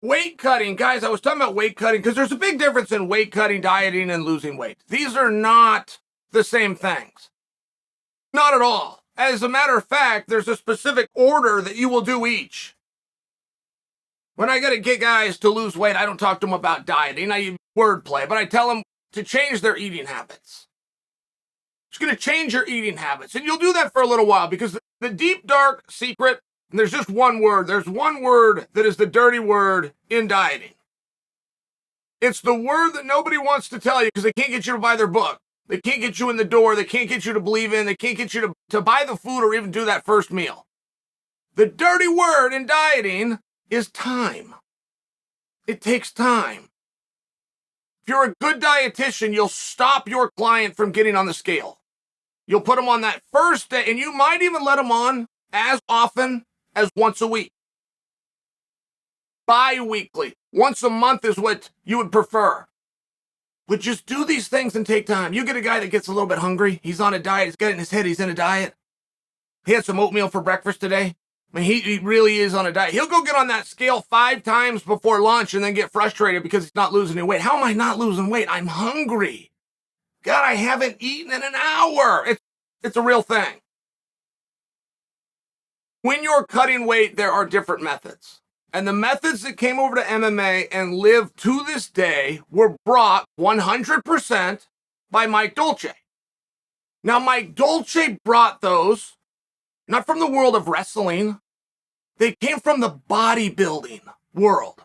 Weight cutting, guys, I was talking about weight cutting because there's a big difference in weight cutting, dieting, and losing weight. These are not the same things. Not at all. As a matter of fact, there's a specific order that you will do each. When I got to get guys to lose weight, I don't talk to them about dieting. I use wordplay, but I tell them to change their eating habits. It's going to change your eating habits. And you'll do that for a little while because the deep, dark secret, and there's just one word. There's one word that is the dirty word in dieting. It's the word that nobody wants to tell you because they can't get you to buy their book. They can't get you in the door. They can't get you to believe in. They can't get you to buy the food or even do that first meal. The dirty word in dieting is time. It takes time. If you're a good dietitian, you'll stop your client from getting on the scale. You'll put them on that first day, and you might even let them on as often as once a week. Bi-weekly. Once a month is what you would prefer. But just do these things and take time. You get a guy that gets a little bit hungry. He's on a diet. He's got it in his head. He's in a diet. He had some oatmeal for breakfast today. I mean, he really is on a diet. He'll go get on that scale 5 times before lunch and then get frustrated because he's not losing any weight. How am I not losing weight? I'm hungry. God, I haven't eaten in an hour. It's a real thing. When you're cutting weight, there are different methods. And the methods that came over to MMA and live to this day were brought 100% by Mike Dolce. Now, Mike Dolce brought those not from the world of wrestling. They came from the bodybuilding world.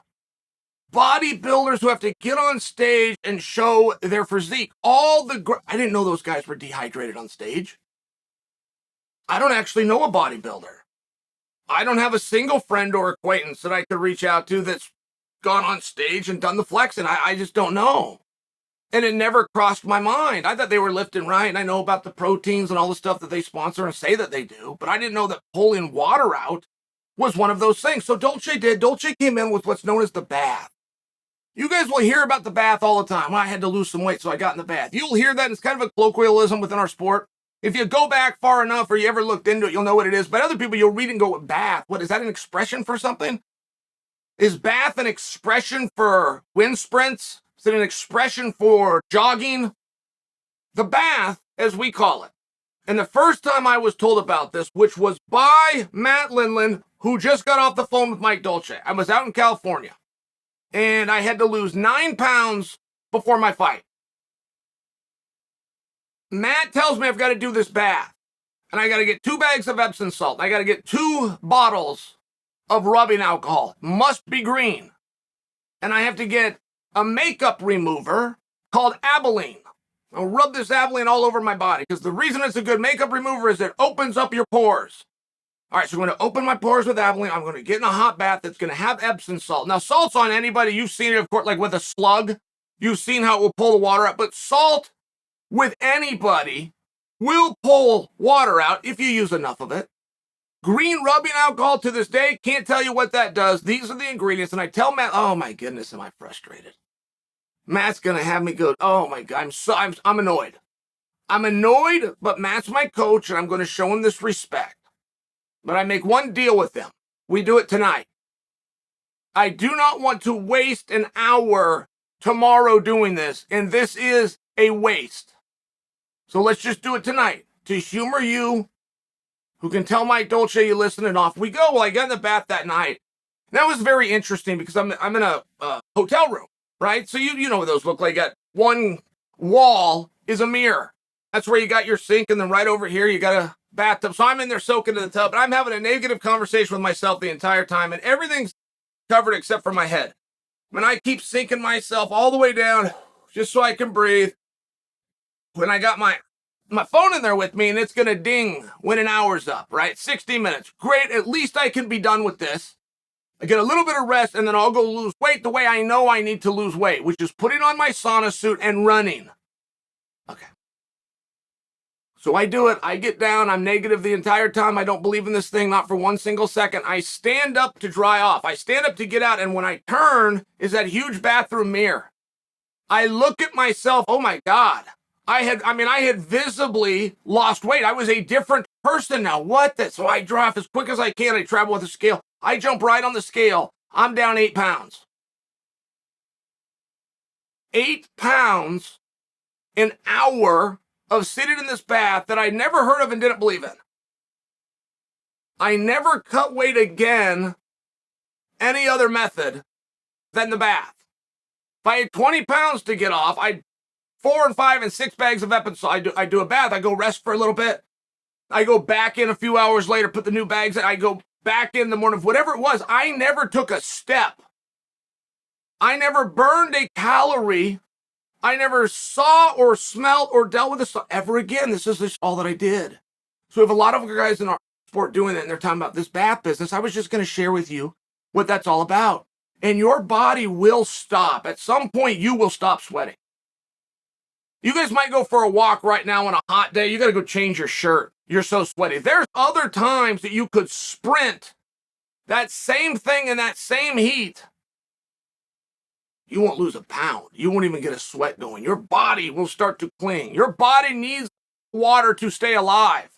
Bodybuilders who have to get on stage and show their physique. I didn't know those guys were dehydrated on stage. I don't actually know a bodybuilder. I don't have a single friend or acquaintance that I could reach out to that's gone on stage and done the flexing. I just don't know. And it never crossed my mind. I thought they were lifting right. And I know about the proteins and all the stuff that they sponsor and say that they do. But I didn't know that pulling water out was one of those things. So Dolce did. Dolce came in with what's known as the bath. You guys will hear about the bath all the time. Well, I had to lose some weight, so I got in the bath. You'll hear that. It's kind of a colloquialism within our sport. If you go back far enough or you ever looked into it, you'll know what it is. But other people, you'll read and go, bath. What, is that an expression for something? Is bath an expression for wind sprints? Is it an expression for jogging? The bath, as we call it. And the first time I was told about this, which was by Matt Lindland, who just got off the phone with Mike Dolce. I was out in California, and I had to lose 9 pounds before my fight. Matt tells me I've got to do this bath, and I got to get 2 bags of Epsom salt. I got to get 2 bottles of rubbing alcohol. Must be green. And I have to get a makeup remover called Abilene. I'll rub this Abilene all over my body because the reason it's a good makeup remover is it opens up your pores. All right, so I'm going to open my pores with Abilene. I'm going to get in a hot bath that's going to have Epsom salt. Now, salt's on anybody. You've seen it, of course, like with a slug. You've seen how it will pull the water out. But salt with anybody will pull water out if you use enough of it. Green rubbing alcohol to this day, can't tell you what that does. These are the ingredients. And I tell Matt, oh my goodness, am I frustrated. Matt's going to have me go, oh my God, I'm annoyed. I'm annoyed, but Matt's my coach and I'm going to show him this respect. But I make one deal with him. We do it tonight. I do not want to waste an hour tomorrow doing this, and this is a waste. So let's just do it tonight to humor you, who can tell Mike Dolce you listen, and off we go. Well, I got in the bath that night. And that was very interesting because I'm in a hotel room, right? So you know what those look like. Got one wall is a mirror. That's where you got your sink, and then right over here you got a bathtub. So I'm in there soaking in the tub, and I'm having a negative conversation with myself the entire time, and everything's covered except for my head. And I keep sinking myself all the way down just so I can breathe. When I got my phone in there with me, and it's going to ding when an hour's up, right? 60 minutes. Great. At least I can be done with this. I get a little bit of rest, and then I'll go lose weight the way I know I need to lose weight, which is putting on my sauna suit and running. Okay. So I do it. I get down. I'm negative the entire time. I don't believe in this thing, not for one single second. I stand up to dry off. I stand up to get out, and when I turn is that huge bathroom mirror. I look at myself. Oh my God. I had visibly lost weight. I was a different person now. What? So I drive as quick as I can. I travel with a scale. I jump right on the scale. I'm down 8 pounds. 8 pounds an hour of sitting in this bath that I never heard of and didn't believe in. I never cut weight again any other method than the bath. If I had 20 pounds to get off, I'd 4 and 5 and 6 bags of Epsom salt. I do a bath. I go rest for a little bit. I go back in a few hours later, put the new bags in. I go back in the morning. Whatever it was, I never took a step. I never burned a calorie. I never saw or smelled or dealt with this ever again. This is just all that I did. So we have a lot of guys in our sport doing that, and they're talking about this bath business. I was just going to share with you what that's all about. And your body will stop. At some point, you will stop sweating. You guys might go for a walk right now on a hot day. You got to go change your shirt. You're so sweaty. There's other times that you could sprint that same thing in that same heat. You won't lose a pound. You won't even get a sweat going. Your body will start to cling. Your body needs water to stay alive.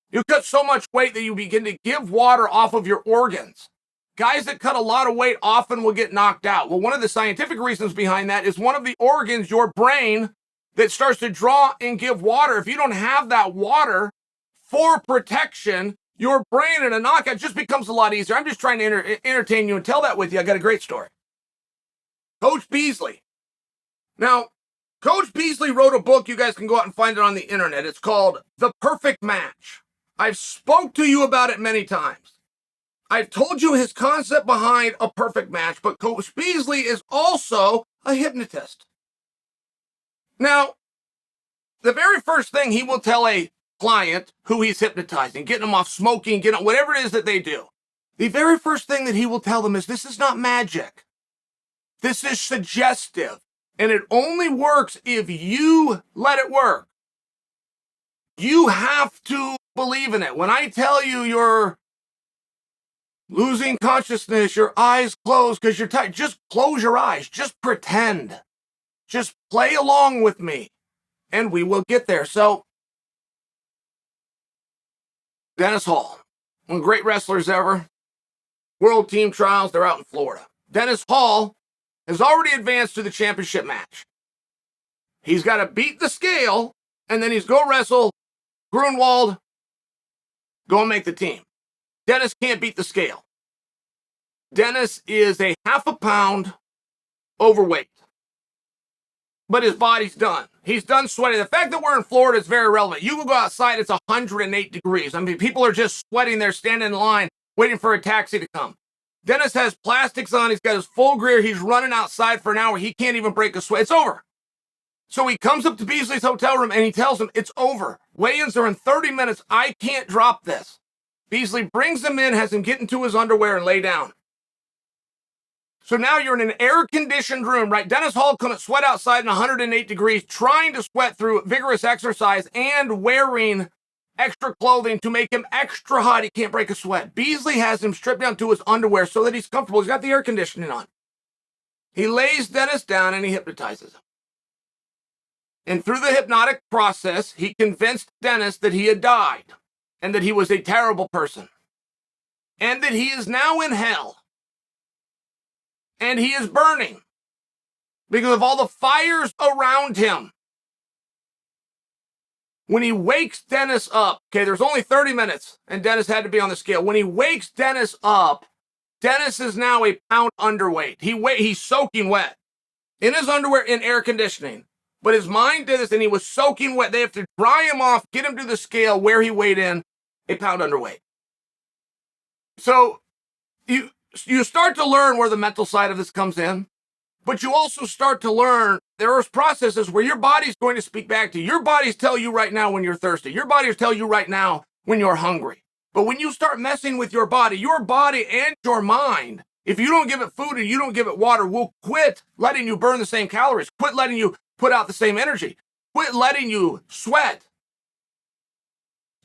You cut so much weight that you begin to give water off of your organs. Guys that cut a lot of weight often will get knocked out. Well, one of the scientific reasons behind that is one of the organs, your brain, that starts to draw and give water. If you don't have that water for protection, your brain in a knockout just becomes a lot easier. I'm just trying to entertain you and tell that with you. I got a great story. Coach Beasley. Now, Coach Beasley wrote a book. You guys can go out and find it on the internet. It's called The Perfect Match. I've spoke to you about it many times. I've told you his concept behind a perfect match, but Coach Beasley is also a hypnotist. Now, the very first thing he will tell a client who he's hypnotizing, getting them off smoking, getting whatever it is that they do, the very first thing that he will tell them is, this is not magic. This is suggestive, and it only works if you let it work. You have to believe in it. When I tell you you're losing consciousness, your eyes closed because you're tired, just close your eyes. Just pretend. Just play along with me, and we will get there. So, Dennis Hall, one of the great wrestlers ever. World Team Trials, they're out in Florida. Dennis Hall has already advanced to the championship match. He's got to beat the scale, and then he's go wrestle Grunwald, go and make the team. Dennis can't beat the scale. Dennis is a half a pound overweight, but his body's done. He's done sweating. The fact that we're in Florida is very relevant. You can go outside, it's 108 degrees. I mean, people are just sweating. They're standing in line waiting for a taxi to come. Dennis has plastics on. He's got his full gear. He's running outside for an hour. He can't even break a sweat. It's over. So he comes up to Beasley's hotel room and he tells him, it's over. Weigh-ins are in 30 minutes. I can't drop this. Beasley brings him in, has him get into his underwear and lay down. So now you're in an air-conditioned room, right? Dennis Hall couldn't sweat outside in 108 degrees, trying to sweat through vigorous exercise and wearing extra clothing to make him extra hot. He can't break a sweat. Beasley has him stripped down to his underwear so that he's comfortable. He's got the air conditioning on. He lays Dennis down and he hypnotizes him. And through the hypnotic process, he convinced Dennis that he had died and that he was a terrible person and that he is now in hell and he is burning because of all the fires around him. When he wakes Dennis up, okay, there's only 30 minutes, and Dennis had to be on the scale. When he wakes Dennis up, Dennis is now a pound underweight. He's soaking wet in his underwear in air conditioning. But his mind did this, and he was soaking wet. They have to dry him off, get him to the scale where he weighed in, a pound underweight. So you start to learn where the mental side of this comes in. But you also start to learn there are processes where your body's going to speak back to you. Your body's tell you right now when you're thirsty. Your body's tell you right now when you're hungry. But when you start messing with your body and your mind, if you don't give it food and you don't give it water, will quit letting you burn the same calories. Quit letting you put out the same energy. Quit letting you sweat.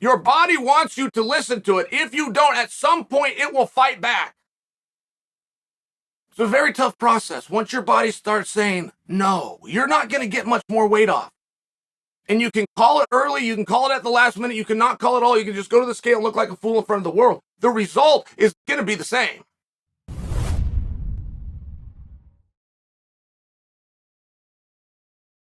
Your body wants you to listen to it. If you don't, at some point, it will fight back. It's a very tough process. Once your body starts saying, no, you're not going to get much more weight off. And you can call it early. You can call it at the last minute. You cannot call it all. You can just go to the scale and look like a fool in front of the world. The result is going to be the same.